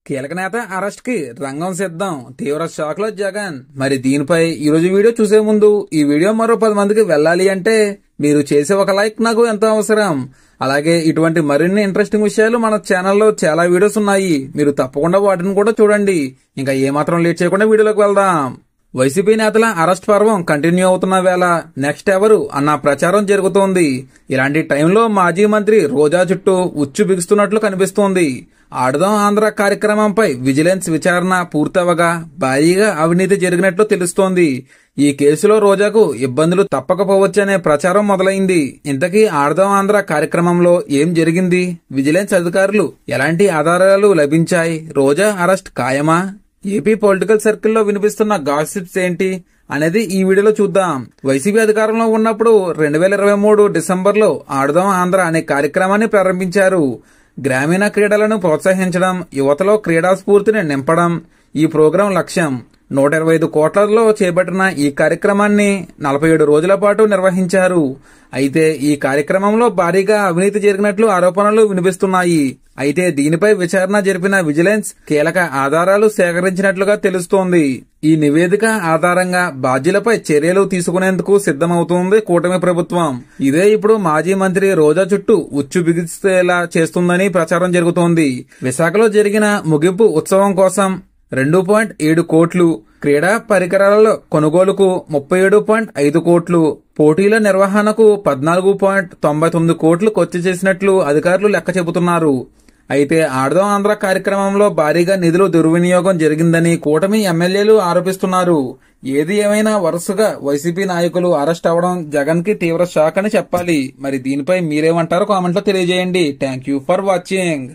కీలక నేత అరెస్ట్ కి రంగం సిద్ధం, తీవ్ర షాక్ లో జగన్. మరి దీనిపై ఈ రోజు వీడియో చూసే ముందు ఈ వీడియో మరో 10 మందికి వెళ్ళాలి అంటే మీరు చేసే ఒక లైక్ నాకు ఎంతో అవసరం. అలాగే ఇటువంటి మరిన్ని ఇంట్రెస్టింగ్ విషయాలు మన ఛానల్లో చాలా వీడియోస్ ఉన్నాయి, మీరు తప్పకుండా వాటిని కూడా చూడండి. ఇంకా ఏమాత్రం లేట్ చేయకుండా వీడియోలోకి వెళ్దాం. వైసీపీ నేతల అరెస్ట్ పర్వం కంటిన్యూ అవుతున్న వేళ నెక్స్ట్ ఎవరు అన్న ప్రచారం జరుగుతోంది. ఇలాంటి టైంలో మాజీ మంత్రి రోజా చుట్టూ ఉచ్చు బిగుస్తున్నట్లు కనిపిస్తోంది. ఆడదాం ఆంధ్ర కార్యక్రమంపై విజిలెన్స్ విచారణ పూర్తవగా భారీగా అవినీతి జరిగినట్లు తెలుస్తోంది. ఈ కేసులో రోజాకు ఇబ్బందులు తప్పకపోవచ్చనే ప్రచారం మొదలైంది. ఇంతకీ ఆడదాం ఆంధ్ర కార్యక్రమంలో ఏం జరిగింది? విజిలెన్స్ అధికారులు ఎలాంటి ఆధారాలు లభించాయి? రోజా అరెస్ట్ ఖాయమా? ఏపీ పొలిటికల్ సర్కిల్లో వినిపిస్తున్న గాసిప్స్ ఏంటి అనేది ఈ వీడియోలో చూద్దాం. వైసీపీ అధికారంలో ఉన్నప్పుడు 2023 డిసెంబర్లో ఆడదాం ఆంధ్ర అనే కార్యక్రమాన్ని ప్రారంభించారు. గ్రామీణ క్రీడలను ప్రోత్సహించడం, యువతలో క్రీడా స్ఫూర్తిని నింపడం ఈ ప్రోగ్రాం లక్ష్యం. 125 కోట్లలో చేపట్టిన ఈ కార్యక్రమాన్ని 47 రోజుల పాటు నిర్వహించారు. అయితే ఈ కార్యక్రమంలో భారీగా అవినీతి జరిగినట్లు ఆరోపణలు వినిపిస్తున్నాయి. అయితే దీనిపై విచారణ జరిపిన విజిలెన్స్ కీలక ఆధారాలు సేకరించినట్లుగా తెలుస్తోంది. ఈ నివేదిక ఆధారంగా బాధ్యులపై చర్యలు తీసుకునేందుకు సిద్ధమవుతోంది కూటమి ప్రభుత్వం. ఇదే ఇప్పుడు మాజీ మంత్రి రోజా చుట్టూ ఉచ్చు బిగిస్తేలా చేస్తుందని ప్రచారం జరుగుతోంది. విశాఖలో జరిగిన ముగింపు ఉత్సవం కోసం 2.7 కోట్లు, క్రీడా పరికరాల కొనుగోలుకు 37.5 కోట్లు, పోటీల నిర్వహణకు 14.99 కోట్లు ఖర్చు చేసినట్లు అధికారులు లెక్క చెబుతున్నారు. అయితే ఆడదాం ఆంధ్ర కార్యక్రమంలో భారీగా నిధులు దుర్వినియోగం జరిగిందని కూటమి ఎమ్మెల్యేలు ఆరోపిస్తున్నారు. ఏది ఏమైనా వరుసగా వైసీపీ నాయకులు అరెస్ట్ అవడం జగన్ కి తీవ్ర షాక్ అని చెప్పాలి. మరి దీనిపై మీరేమంటారో కామెంట్లో తెలియజేయండి. Thank you for watching.